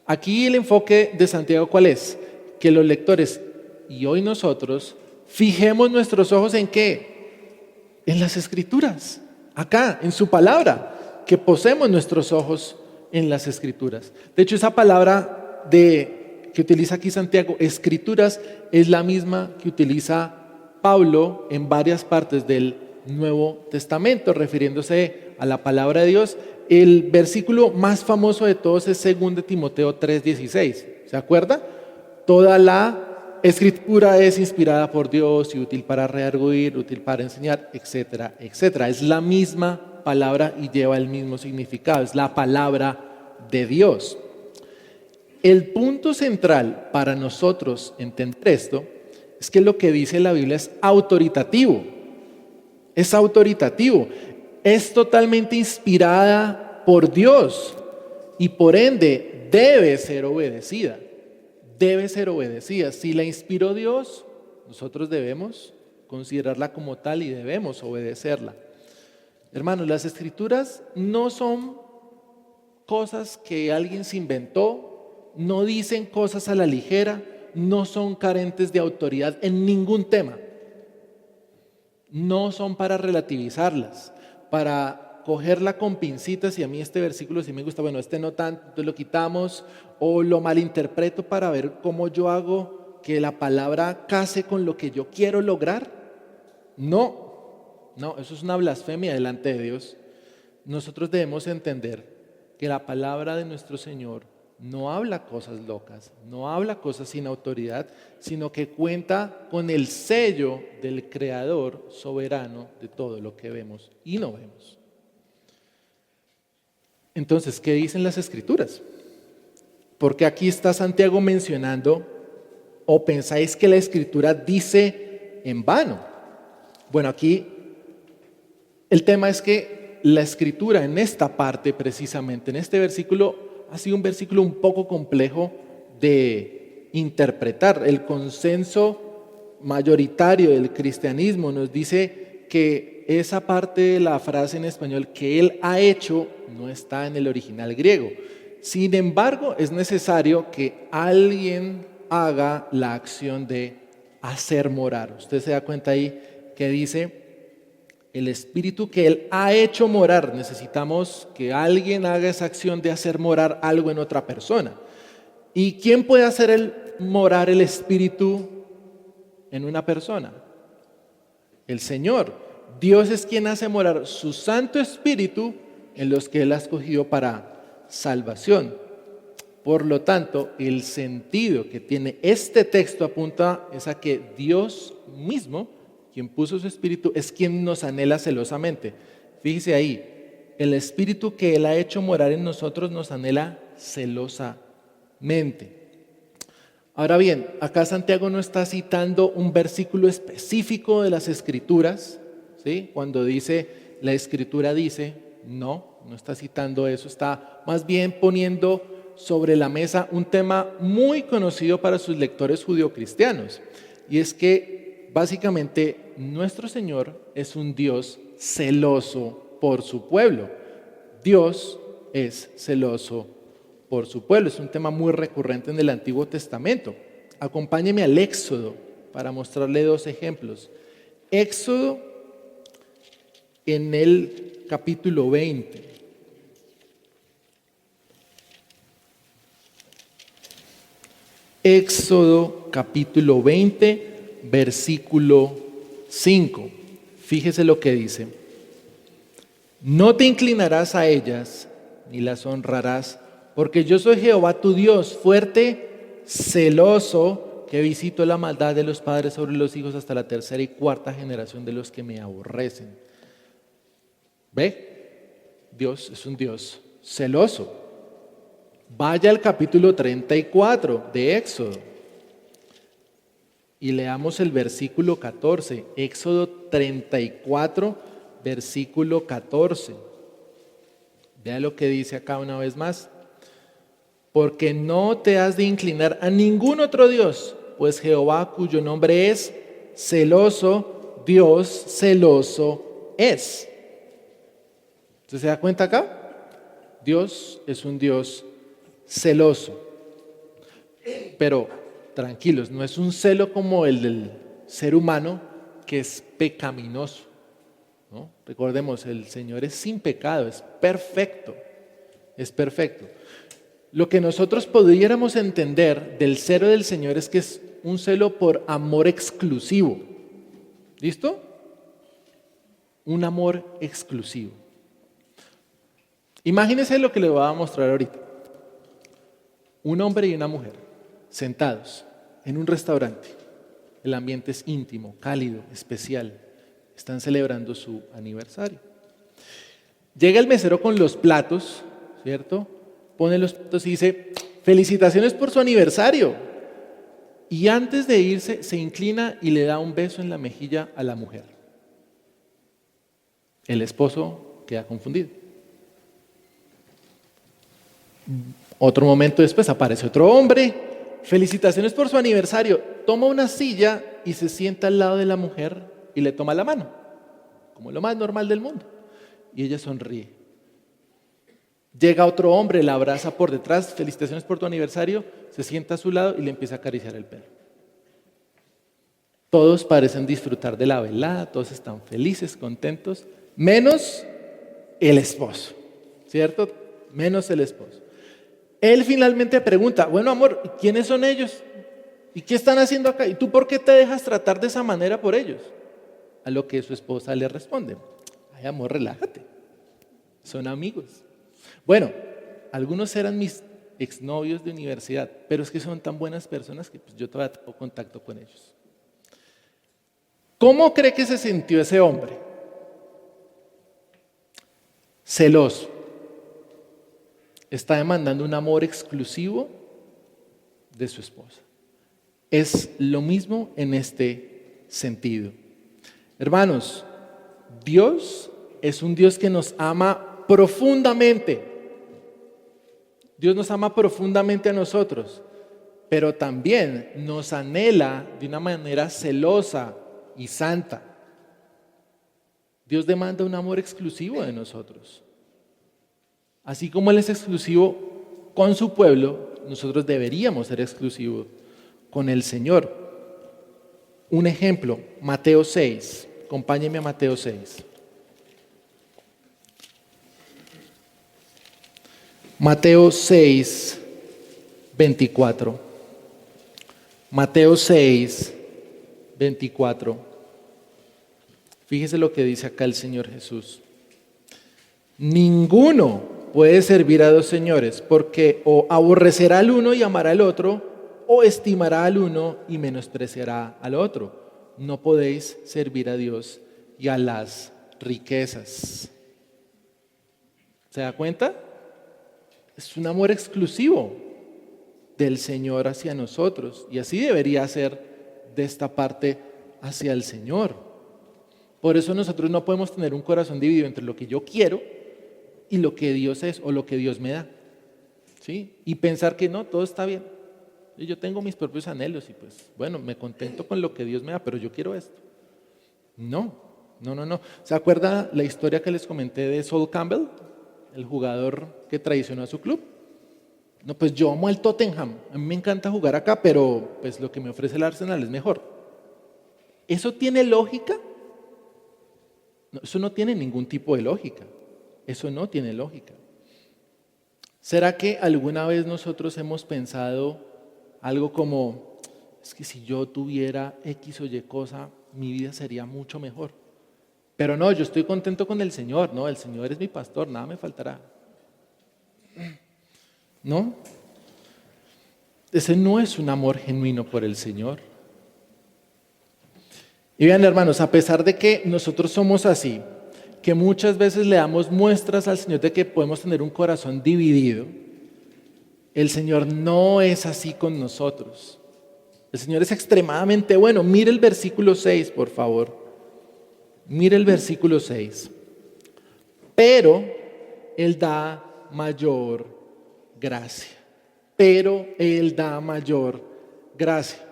Aquí el enfoque de Santiago, ¿cuál es? Que los lectores y hoy nosotros fijemos nuestros ojos ¿en qué? En las Escrituras, acá, en su palabra, que posemos nuestros ojos en las Escrituras. De hecho, esa palabra que utiliza aquí Santiago, Escrituras, es la misma que utiliza Pablo en varias partes del Nuevo Testamento, refiriéndose a la palabra de Dios. El versículo más famoso de todos es 2 Timoteo 3:16. ¿Se acuerda? Toda la Escritura es inspirada por Dios y útil para redarguir, útil para enseñar, etcétera, etcétera. Es la misma palabra y lleva el mismo significado. Es la palabra de Dios. El punto central para nosotros entender esto es que lo que dice la Biblia es autoritativo. Es autoritativo. Es totalmente inspirada por Dios y por ende debe ser obedecida. Debe ser obedecida. Si la inspiró Dios, nosotros debemos considerarla como tal y debemos obedecerla. Hermanos, las Escrituras no son cosas que alguien se inventó, no dicen cosas a la ligera, no son carentes de autoridad en ningún tema. No son para relativizarlas, para cogerla con pincitas y a mí este versículo sí me gusta, bueno, este no tanto, entonces lo quitamos o lo malinterpreto para ver cómo yo hago que la palabra case con lo que yo quiero lograr. No, eso es una blasfemia delante de Dios. Nosotros debemos entender que la palabra de nuestro Señor no habla cosas locas, no habla cosas sin autoridad, sino que cuenta con el sello del Creador soberano de todo lo que vemos y no vemos. Entonces, ¿qué dicen las Escrituras? Porque aquí está Santiago mencionando, ¿o pensáis que la Escritura dice en vano? Bueno, aquí el tema es que la Escritura en esta parte precisamente, en este versículo, ha sido un versículo un poco complejo de interpretar. El consenso mayoritario del cristianismo nos dice que esa parte de la frase en español que Él ha hecho no está en el original griego. Sin embargo, es necesario que alguien haga la acción de hacer morar. Usted se da cuenta ahí que dice el Espíritu que Él ha hecho morar. Necesitamos que alguien haga esa acción de hacer morar algo en otra persona. ¿Y quién puede hacer morar el Espíritu en una persona? El Señor. Dios es quien hace morar su Santo Espíritu en los que Él ha escogido para salvación. Por lo tanto, el sentido que tiene este texto apunta es a que Dios mismo, quien puso su Espíritu, es quien nos anhela celosamente. Fíjese ahí, el Espíritu que Él ha hecho morar en nosotros nos anhela celosamente. Ahora bien, acá Santiago no está citando un versículo específico de las Escrituras, ¿sí? Cuando dice, la Escritura dice, no está citando eso, está más bien poniendo sobre la mesa un tema muy conocido para sus lectores judeocristianos, y es que básicamente nuestro Señor es un Dios celoso por su pueblo. Dios es celoso por su pueblo. Es un tema muy recurrente en el Antiguo Testamento. Acompáñeme al Éxodo para mostrarle dos ejemplos. Éxodo en el capítulo 20. Éxodo capítulo 20, versículo 5. Fíjese lo que dice. No te inclinarás a ellas, ni las honrarás, porque yo soy Jehová tu Dios, fuerte, celoso, que visito la maldad de los padres sobre los hijos hasta la tercera y cuarta generación de los que me aborrecen. ¿Ve? Dios es un Dios celoso. Vaya al capítulo 34 de Éxodo y leamos el versículo 14. Éxodo 34, versículo 14. Vea lo que dice acá una vez más. Porque no te has de inclinar a ningún otro Dios, pues Jehová, cuyo nombre es celoso, Dios celoso es. ¿Usted se da cuenta acá? Dios es un Dios celoso. Pero tranquilos, no es un celo como el del ser humano que es pecaminoso, ¿no? Recordemos, el Señor es sin pecado, es perfecto, es perfecto. Lo que nosotros pudiéramos entender del celo del Señor es que es un celo por amor exclusivo. ¿Listo? Un amor exclusivo. Imagínense lo que les voy a mostrar ahorita. Un hombre y una mujer sentados en un restaurante. El ambiente es íntimo, cálido, especial. Están celebrando su aniversario. Llega el mesero con los platos, ¿cierto? Pone los platos y dice, felicitaciones por su aniversario. Y antes de irse, se inclina y le da un beso en la mejilla a la mujer. El esposo queda confundido. Otro momento después aparece otro hombre, felicitaciones por su aniversario. Toma una silla y se sienta al lado de la mujer y le toma la mano, como lo más normal del mundo. Y ella sonríe. Llega otro hombre, la abraza por detrás, felicitaciones por tu aniversario, se sienta a su lado y le empieza a acariciar el pelo. Todos parecen disfrutar de la velada, todos están felices, contentos, menos el esposo, ¿cierto? Menos el esposo. Él finalmente pregunta, bueno amor, ¿quiénes son ellos? ¿Y qué están haciendo acá? ¿Y tú por qué te dejas tratar de esa manera por ellos? A lo que su esposa le responde, ay amor, relájate, son amigos. Bueno, algunos eran mis exnovios de universidad, pero es que son tan buenas personas que pues, yo todavía tengo contacto con ellos. ¿Cómo cree que se sintió ese hombre? Celoso. Está demandando un amor exclusivo de su esposa. Es lo mismo en este sentido. Hermanos, Dios es un Dios que nos ama profundamente. Dios nos ama profundamente a nosotros, pero también nos anhela de una manera celosa y santa. Dios demanda un amor exclusivo de nosotros. Así como Él es exclusivo con su pueblo, nosotros deberíamos ser exclusivos con el Señor. Un ejemplo, Mateo 6. Acompáñeme a Mateo 6. Mateo 6, 24. Mateo 6, 24. Fíjese lo que dice acá el Señor Jesús. Ninguno puede servir a dos señores, porque o aborrecerá al uno y amará al otro, o estimará al uno y menospreciará al otro. No podéis servir a Dios y a las riquezas. ¿Se da cuenta? Es un amor exclusivo del Señor hacia nosotros, y así debería ser de esta parte hacia el Señor. Por eso nosotros no podemos tener un corazón dividido entre lo que yo quiero y lo que Dios es o lo que Dios me da, ¿sí? Y pensar que no, todo está bien. Yo tengo mis propios anhelos y pues bueno, me contento con lo que Dios me da, pero yo quiero esto. No, No, no, no. ¿Se acuerda la historia que les comenté de Sol Campbell, el jugador que traicionó a su club? No, pues yo amo al Tottenham. A mí me encanta jugar acá, pero pues lo que me ofrece el Arsenal es mejor. ¿Eso tiene lógica? No, eso no tiene ningún tipo de lógica. Eso no tiene lógica. ¿Será que alguna vez nosotros hemos pensado algo como, es que si yo tuviera X o Y cosa, mi vida sería mucho mejor? Pero no, yo estoy contento con el Señor, no, el Señor es mi pastor, nada me faltará. ¿No? Ese no es un amor genuino por el Señor. Y vean, hermanos, a pesar de que nosotros somos así, que muchas veces le damos muestras al Señor de que podemos tener un corazón dividido, el Señor no es así con nosotros. El Señor es extremadamente bueno. Mire el versículo 6, por favor. Mire el versículo 6. Pero Él da mayor gracia. Pero Él da mayor gracia.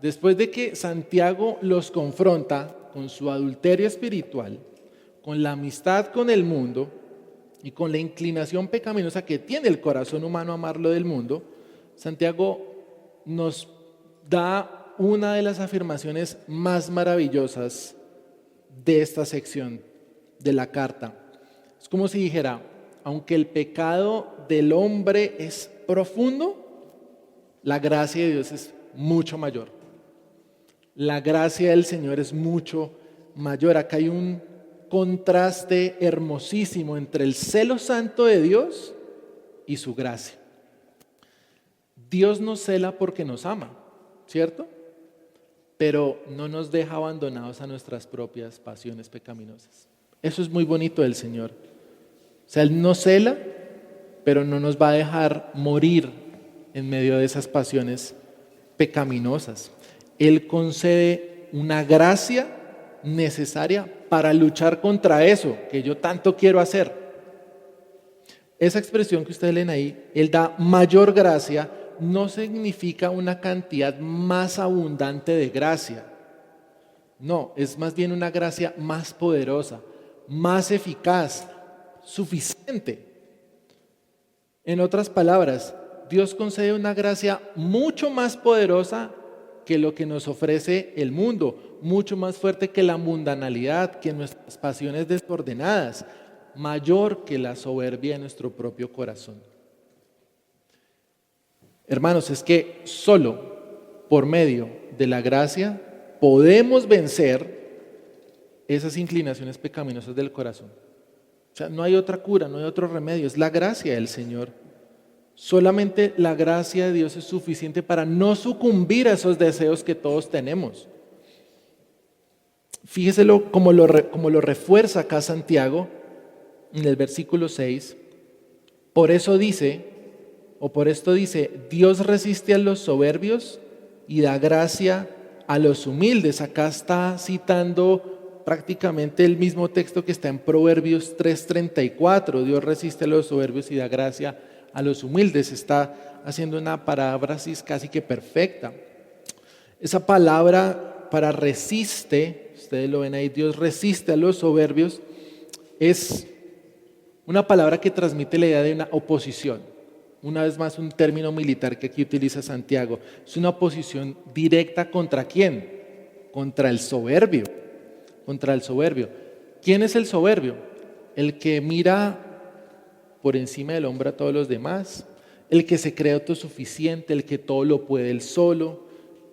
Después de que Santiago los confronta con su adulterio espiritual, con la amistad con el mundo y con la inclinación pecaminosa que tiene el corazón humano a amar lo del mundo, Santiago nos da una de las afirmaciones más maravillosas de esta sección de la carta. Es como si dijera, aunque el pecado del hombre es profundo, la gracia de Dios es mucho mayor. La gracia del Señor es mucho mayor. Acá hay un contraste hermosísimo entre el celo santo de Dios y su gracia. Dios nos cela porque nos ama, ¿cierto? Pero no nos deja abandonados a nuestras propias pasiones pecaminosas. Eso es muy bonito del Señor. O sea, Él nos cela, pero no nos va a dejar morir en medio de esas pasiones pecaminosas. Él concede una gracia necesaria para luchar contra eso que yo tanto quiero hacer. Esa expresión que ustedes leen ahí, Él da mayor gracia, no significa una cantidad más abundante de gracia. No, es más bien una gracia más poderosa, más eficaz, suficiente. En otras palabras, Dios concede una gracia mucho más poderosa que lo que nos ofrece el mundo, mucho más fuerte que la mundanalidad, que nuestras pasiones desordenadas, mayor que la soberbia de nuestro propio corazón. Hermanos, es que solo por medio de la gracia podemos vencer esas inclinaciones pecaminosas del corazón. O sea, no hay otra cura, no hay otro remedio, es la gracia del Señor. Solamente la gracia de Dios es suficiente para no sucumbir a esos deseos que todos tenemos. Fíjeselo como lo refuerza acá Santiago en el versículo 6. Por esto dice, Dios resiste a los soberbios y da gracia a los humildes. Acá está citando prácticamente el mismo texto que está en Proverbios 3:34. Dios resiste a los soberbios y da gracia a los humildes. Está haciendo una paráfrasis casi que perfecta. Esa palabra para resiste, ustedes lo ven ahí, Dios resiste a los soberbios, es una palabra que transmite la idea de una oposición. Una vez más, un término militar que aquí utiliza Santiago. Es una oposición directa ¿contra quién? Contra el soberbio. Contra el soberbio. ¿Quién es el soberbio? El que mira por encima del hombro a todos los demás, el que se cree autosuficiente, el que todo lo puede él solo,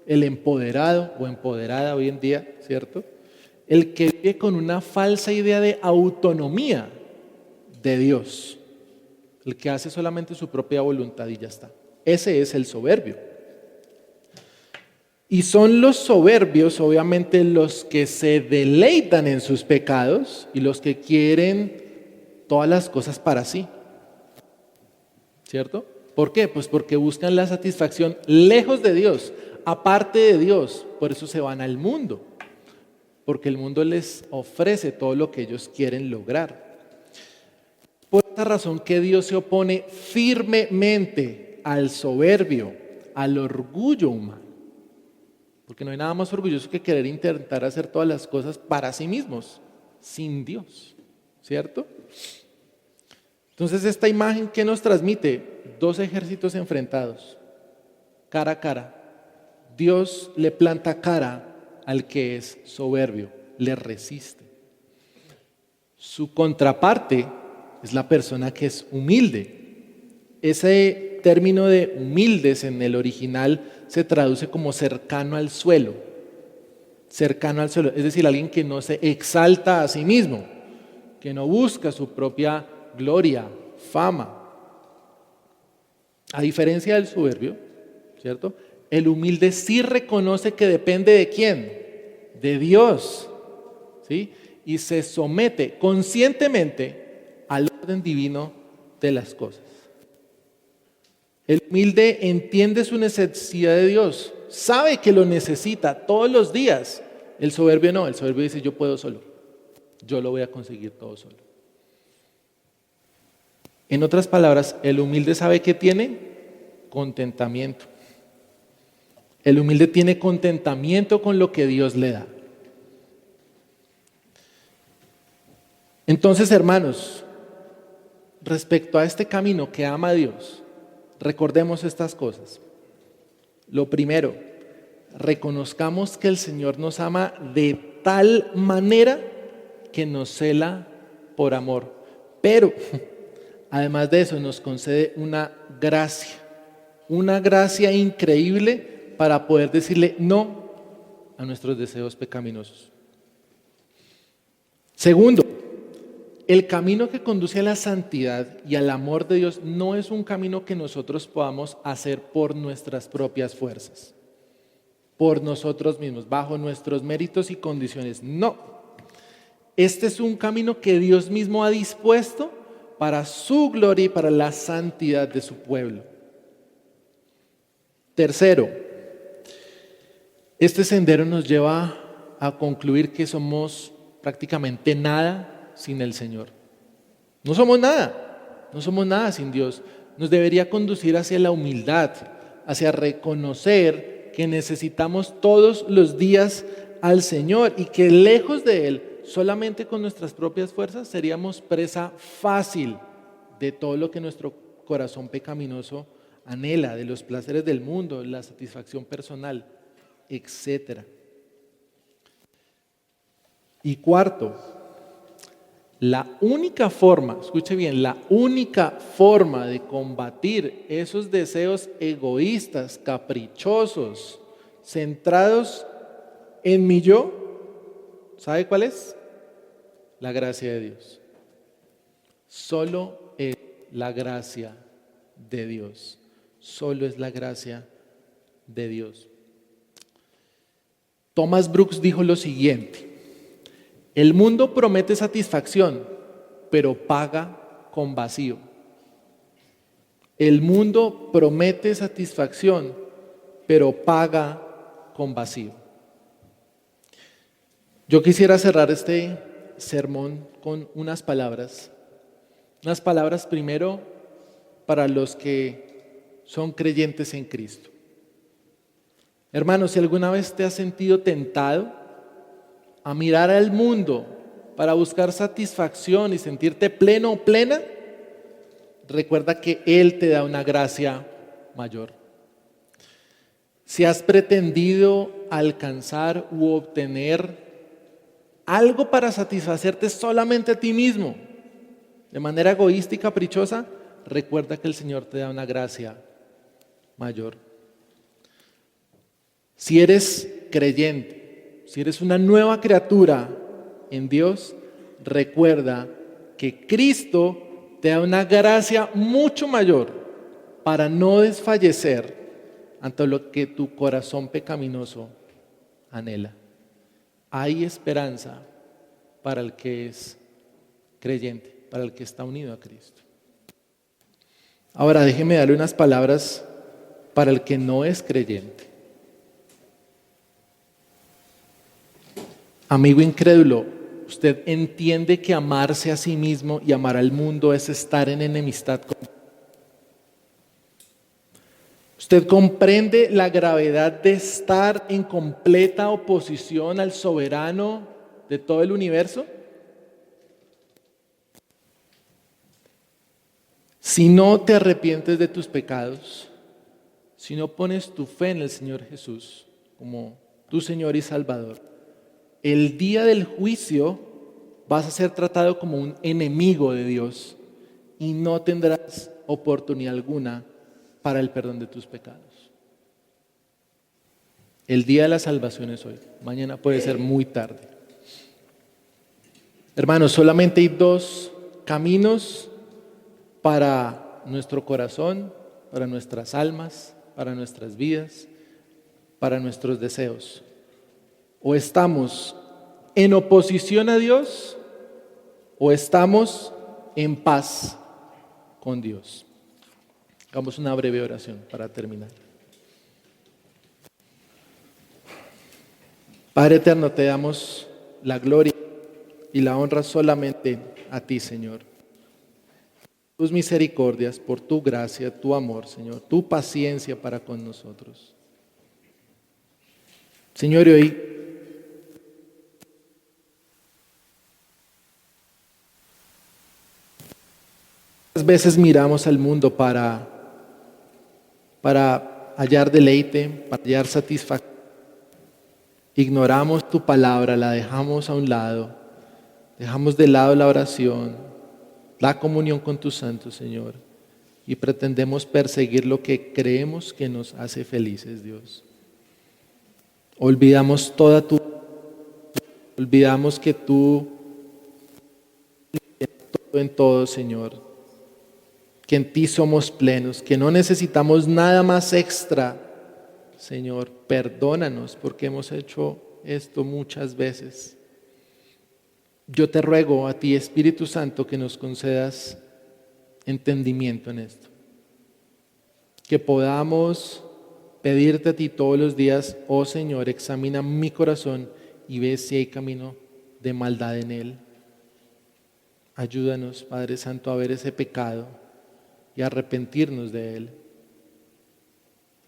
el empoderado o empoderada hoy en día, ¿cierto? El que vive con una falsa idea de autonomía de Dios, el que hace solamente su propia voluntad y ya está. Ese es el soberbio. Y son los soberbios, obviamente, los que se deleitan en sus pecados y los que quieren todas las cosas para sí. ¿Cierto? ¿Por qué? Pues porque buscan la satisfacción lejos de Dios, aparte de Dios. Por eso se van al mundo, porque el mundo les ofrece todo lo que ellos quieren lograr. Por esta razón que Dios se opone firmemente al soberbio, al orgullo humano. Porque no hay nada más orgulloso que querer intentar hacer todas las cosas para sí mismos. sin Dios, ¿cierto? Entonces, esta imagen, ¿qué nos transmite? Dos ejércitos enfrentados, cara a cara. Dios le planta cara al que es soberbio, le resiste. Su contraparte es la persona que es humilde. Ese término de humildes en el original se traduce como cercano al suelo. Cercano al suelo, es decir, alguien que no se exalta a sí mismo, que no busca su propia gloria, fama. A diferencia del soberbio, ¿cierto? El humilde sí reconoce que depende ¿de quién? De Dios, ¿sí? Y se somete conscientemente al orden divino de las cosas. El humilde entiende su necesidad de Dios, sabe que lo necesita todos los días. El soberbio no, el soberbio dice yo puedo solo, yo lo voy a conseguir todo solo. En otras palabras, el humilde sabe que tiene contentamiento. El humilde tiene contentamiento con lo que Dios le da. Entonces, hermanos, respecto a este camino que ama a Dios, recordemos estas cosas. Lo primero, reconozcamos que el Señor nos ama de tal manera que nos cela por amor. Pero, además de eso, nos concede una gracia increíble para poder decirle no a nuestros deseos pecaminosos. Segundo, el camino que conduce a la santidad y al amor de Dios no es un camino que nosotros podamos hacer por nuestras propias fuerzas, por nosotros mismos, bajo nuestros méritos y condiciones. No, este es un camino que Dios mismo ha dispuesto para su gloria y para la santidad de su pueblo. Tercero, este sendero nos lleva a concluir que somos prácticamente nada sin el Señor. No somos nada sin Dios. Nos debería conducir hacia la humildad, hacia reconocer que necesitamos todos los días al Señor y que lejos de Él, solamente con nuestras propias fuerzas, seríamos presa fácil de todo lo que nuestro corazón pecaminoso anhela, de los placeres del mundo, la satisfacción personal, etc. Y cuarto, la única forma, escuche bien, la única forma de combatir esos deseos egoístas, caprichosos, centrados en mi yo, ¿sabe cuál es? La gracia de Dios. Solo es la gracia de Dios. Solo es la gracia de Dios. Thomas Brooks dijo lo siguiente: el mundo promete satisfacción, pero paga con vacío. El mundo promete satisfacción, pero paga con vacío. Yo quisiera cerrar este sermón con unas palabras primero para los que son creyentes en Cristo. Hermanos, si alguna vez te has sentido tentado a mirar al mundo para buscar satisfacción y sentirte pleno o plena, recuerda que Él te da una gracia mayor. Si has pretendido alcanzar u obtener algo para satisfacerte solamente a ti mismo, de manera egoísta y caprichosa, recuerda que el Señor te da una gracia mayor. Si eres creyente, si eres una nueva criatura en Dios, recuerda que Cristo te da una gracia mucho mayor para no desfallecer ante lo que tu corazón pecaminoso anhela. Hay esperanza para el que es creyente, para el que está unido a Cristo. Ahora déjeme darle unas palabras para el que no es creyente. Amigo incrédulo, ¿usted entiende que amarse a sí mismo y amar al mundo es estar en enemistad con Dios? ¿Usted comprende la gravedad de estar en completa oposición al soberano de todo el universo? Si no te arrepientes de tus pecados, si no pones tu fe en el Señor Jesús como tu Señor y Salvador, el día del juicio vas a ser tratado como un enemigo de Dios y no tendrás oportunidad alguna para el perdón de tus pecados. El día de la salvación es hoy, mañana puede ser muy tarde. Hermanos, solamente hay dos caminos para nuestro corazón, para nuestras almas, para nuestras vidas, para nuestros deseos. O estamos en oposición a Dios o estamos en paz con Dios. Hagamos una breve oración para terminar. Padre eterno, te damos la gloria y la honra solamente a ti, Señor. Tus misericordias, por tu gracia, tu amor, Señor, tu paciencia para con nosotros. Señor, y hoy muchas veces miramos al mundo para hallar deleite, para hallar satisfacción. Ignoramos tu palabra, la dejamos a un lado, dejamos de lado la oración, la comunión con tu santo, Señor, y pretendemos perseguir lo que creemos que nos hace felices, Dios. Olvidamos olvidamos que tú todo en todo, Señor, que en ti somos plenos, que no necesitamos nada más extra. Señor, perdónanos porque hemos hecho esto muchas veces. Yo te ruego a ti, Espíritu Santo, que nos concedas entendimiento en esto. Que podamos pedirte a ti todos los días, oh Señor, examina mi corazón y ve si hay camino de maldad en él. Ayúdanos, Padre Santo, a ver ese pecado y a arrepentirnos de él.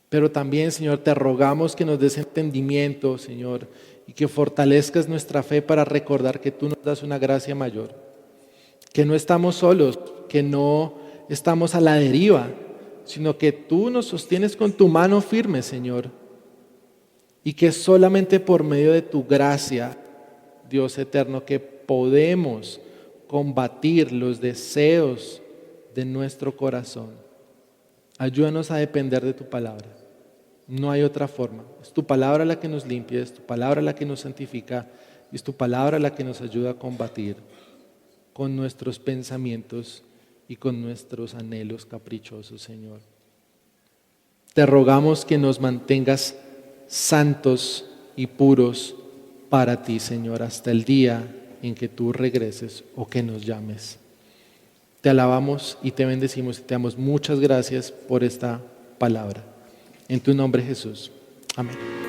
Pero también, Señor, te rogamos que nos des entendimiento, Señor, y que fortalezcas nuestra fe para recordar que tú nos das una gracia mayor, que no estamos solos, que no estamos a la deriva, sino que tú nos sostienes con tu mano firme, Señor, y que solamente por medio de tu gracia, Dios eterno, que podemos combatir los deseos de nuestro corazón. Ayúdanos a depender de tu palabra. No hay otra forma. Es tu palabra la que nos limpia, es tu palabra la que nos santifica, y es tu palabra la que nos ayuda a combatir con nuestros pensamientos y con nuestros anhelos caprichosos, Señor. Te rogamos que nos mantengas santos y puros para ti, Señor, hasta el día en que tú regreses o que nos llames. Te alabamos y te bendecimos y te damos muchas gracias por esta palabra. En tu nombre, Jesús. Amén.